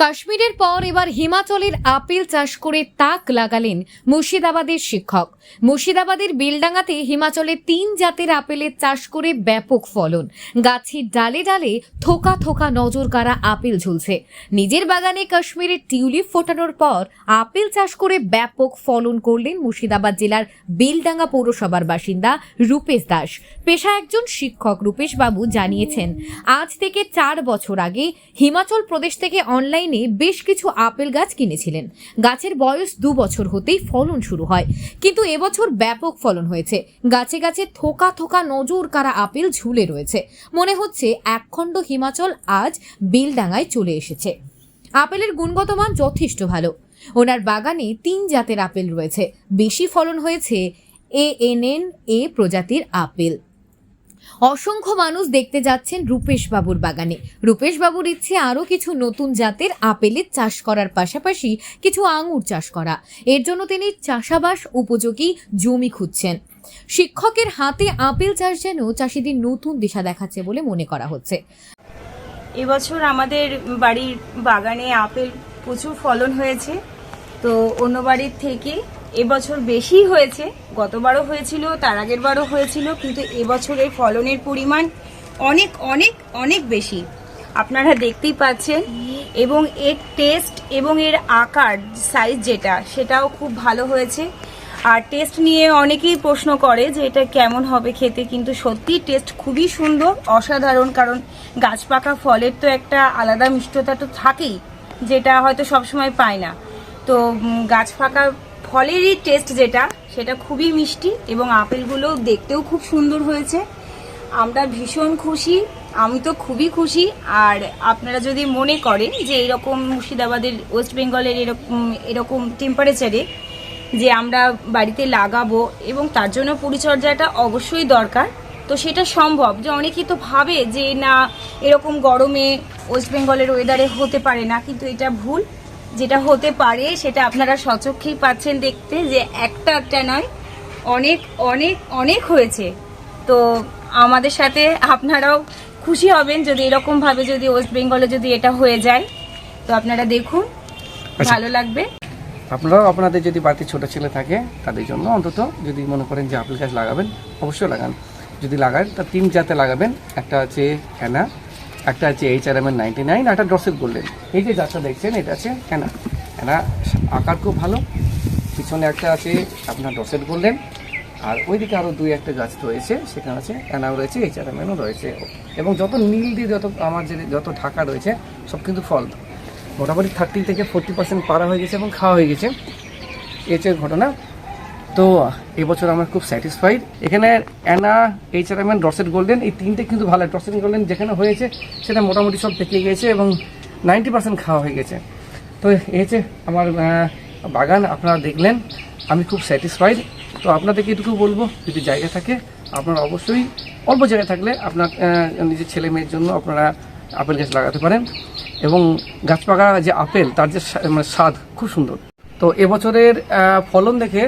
কাশ্মীরের পর এবার হিমাচলের আপেল চাষ করে তাক লাগালেন মুর্শিদাবাদের শিক্ষক। মুর্শিদাবাদের বেলডাঙ্গাতে হিমাচলের 3 জাতের আপেলের চাষ করে ব্যাপক ফলন। গাছের ডালে ডালে থোকা থোকা নজর কাড়া আপেল ঝুলছে। নিজের বাগানে কাশ্মীরের টিউলিপ ফোটানোর পর আপেল চাষ করে ব্যাপক ফলন করলেন মুর্শিদাবাদ জেলার বেলডাঙ্গা পৌরসভার বাসিন্দা রূপেশ দাস। পেশা একজন শিক্ষক রূপেশ বাবু জানিয়েছেন, আজ থেকে 4 বছর আগে হিমাচল প্রদেশ থেকে অনলাইন বেশ কিছু আপেল গাছ কিনেছিলেন। গাছের বয়স 2 বছর হতেই ফলন শুরু হয়, কিন্তু এবছর ব্যাপক ফলন হয়েছে। গাছে গাছে থোকা থোকা নজর কাড়া আপেল ঝুলে রয়েছে। মনে হচ্ছে একখণ্ড হিমাচল আজ বেলডাঙ্গায় চলে এসেছে। আপেলের গুণগত মান যথেষ্ট ভালো। ওনার বাগানে 3 জাতের আপেল রয়েছে। বেশি ফলন হয়েছে ANN-A প্রজাতির আপেল। অসংখ্য মানুষ দেখতে যাচ্ছেন রূপেশ বাবুর বাগানে। রূপেশ বাবুর ইচ্ছে আরও কিছু নতুন জাতের আপেলের চাষ করার পাশাপাশি কিছু আঙুর চাষ করা। এর জন্য তিনি চাষাবাস উপযোগী জমি খুঁজছেন। শিক্ষকের হাতে আপেল চাষ যেন চাষিদের নতুন দিশা দেখাচ্ছে বলে মনে করা হচ্ছে। এবছর আমাদের বাড়ির বাগানে আপেল প্রচুর ফলন হয়েছে, তো অন্য বাড়ির থেকে এবছর বেশি হয়েছে। গতবারও হয়েছিল, তার আগের বারও হয়েছিল, কিন্তু এবছরের ফলনের পরিমাণ অনেক অনেক অনেক বেশি আপনারা দেখতেই পাচ্ছেন। এবং এর টেস্ট এবং এর আকার সাইজ সেটাও খুব ভালো হয়েছে। আর টেস্ট নিয়ে অনেকেই প্রশ্ন করে যে এটা কেমন হবে খেতে, কিন্তু সত্যি টেস্ট খুবই সুন্দর, অসাধারণ। কারণ গাছ পাকা ফলের তো একটা আলাদা মিষ্টতা তো থাকেই, যেটা হয়তো সবসময় পায় না। তো গাছ পাকা ফলেরই টেস্ট সেটা খুবই মিষ্টি এবং আপেলগুলো দেখতেও খুব সুন্দর হয়েছে। আমরা ভীষণ খুশি, আমি তো খুবই খুশি। আর আপনারা যদি মনে করেন যে এরকম মুর্শিদাবাদের ওয়েস্ট বেঙ্গলের এরকম টেম্পারেচারে যে আমরা বাড়িতে লাগাবো এবং তার জন্য পরিচর্যাটা অবশ্যই দরকার, তো সেটা সম্ভব। যে অনেকেই তো ভাবে যে না, এরকম গরমে ওয়েস্ট বেঙ্গলের ওয়েদারে হতে পারে না, কিন্তু এটা ভুল। যেটা হতে পারে সেটা আপনারা সচক্ষেই পাচ্ছেন দেখতে, যে একটা নয়, অনেক অনেক অনেক হয়েছে। তো আমাদের সাথে আপনারাও খুশি হবেন যদি এরকমভাবে যদি ওয়েস্ট বেঙ্গলে যদি এটা হয়ে যায়, তো আপনারা দেখুন, ভালো লাগবে। আপনারাও আপনাদের যদি বাড়িতে ছোটো ছেলে থাকে তাদের জন্য অন্তত যদি মনে করেন যে আপেল গাছ লাগাবেন, অবশ্যই লাগান। যদি লাগান তা 3 জাতে লাগাবেন। একটা আছে অ্যানা, একটা আছে HRMN99, একটা ড্রসেট গোল্ডেন। এই যে গাছটা দেখছেন এটা আছে অ্যানা। আকার খুব ভালো। পিছনে একটা আছে আপনার ড্রসেট গোল্ডেন, আর ওইদিকে আরও 2-1টা গাছ রয়েছে, সেখানে আছে অ্যানাও রয়েছে, HRMNও রয়েছে। এবং যত নীল দিয়ে আমার যত ঢাকা রয়েছে সব কিন্তু ফল মোটামুটি 30 থেকে 40% পারা হয়ে গেছে এবং খাওয়া হয়ে গেছে। এই হচ্ছে ঘটনা। তো এবছর আমরা খুব স্যাটিসফাইড। এখানে অ্যানা, HRMN, ড্রসেট গোল্ডেন এই 3টে কিন্তু ভালো। ড্রসেট গোল্ডেন যেখানে হয়েছে সেটা মোটামুটি সব পেকে গেছে এবং 90% খাওয়া হয়ে গেছে। তো এই হচ্ছে আমার বাগান, আপনারা দেখলেন, আমি খুব স্যাটিসফাইড। তো আপনাদেরকে এটুকু বলবো, যদি জায়গা থাকে আপনারা অবশ্যই, অল্প জায়গা থাকলে আপনার নিজের ছেলে মেয়ের জন্য আপনারা আপেল গাছ লাগাতে পারেন। এবং গাছ পাকা যে আপেল তার যে স্বাদ খুব সুন্দর। তো এবছরের ফলন দেখে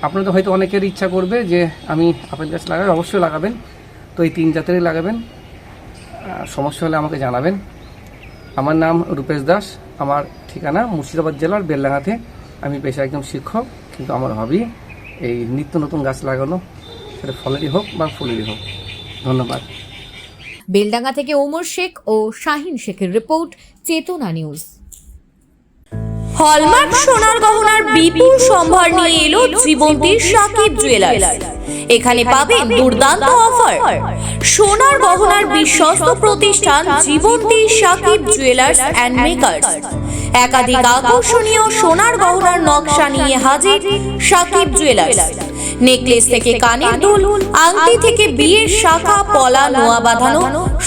আপনাদের হয়তো অনেকের ইচ্ছা করবে যে আমি আপেল গাছ লাগাই, অবশ্যই লাগাবেন। তো এই 3 জাতেরই লাগাবেন। সমস্যা হলে আমাকে জানাবেন। আমার নাম রূপেশ দাস, আমার ঠিকানা মুর্শিদাবাদ জেলার বেলডাঙ্গাতে। আমি পেশা একজন শিক্ষক, কিন্তু আমার হবি এই নিত্য নতুন গাছ লাগানো, সেটা ফলেরই হোক বা ফুলেরই হোক। ধন্যবাদ। বেলডাঙ্গা থেকে ওমর শেখ ও শাহিন শেখের রিপোর্ট, চেতনা নিউজ। হলমার্ক সোনার গহনার বিপুল সম্ভার নিয়ে এলো জীবন্তীর সাকিব জুয়েলার্স। এখানে পাবেন দুর্দান্ত অফার। সোনার গহনার বিশ্বস্ত প্রতিষ্ঠান Jibonti Sakib jewellers and makers. একাধিক আকর্ষণীয় সোনার গহনার নকশা নিয়ে হাজির সাকিব জুয়েলার্স। নেকলেস থেকে কানের দুল, আংটি থেকে বিয়ের শাখা, পলা, নোয়া বাঁধানো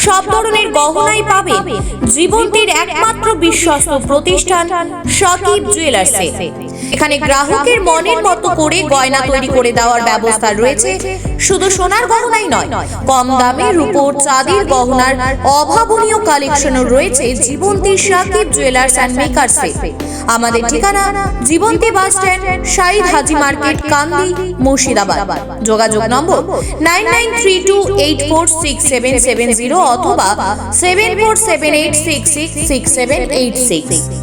সব ধরনের গহনাই পাবেন জীবন্তীর একমাত্র বিশ্বস্ত প্রতিষ্ঠান সাকিব জুয়েলার্সে। এখানে গ্রাহকের মনের মতো করে গয়না তৈরি করে দেওয়ার ব্যবস্থা রয়েছে। শুধু সোনার গহনাই নয়, কম দামে রূপোর চাঁদির গহনার অভাবনীয় কালেকশনও রয়েছে জীবন্তী সাকিব জুয়েলার্স অ্যান্ড মেকার্সে। আমাদের ঠিকানা জীবন্তী বাস স্ট্যান্ড, শাহিদ হাজি মার্কেট, কান্দি, মুর্শিদাবাদ। যোগাযোগ নম্বর 9932846770 অথবা 7478666786।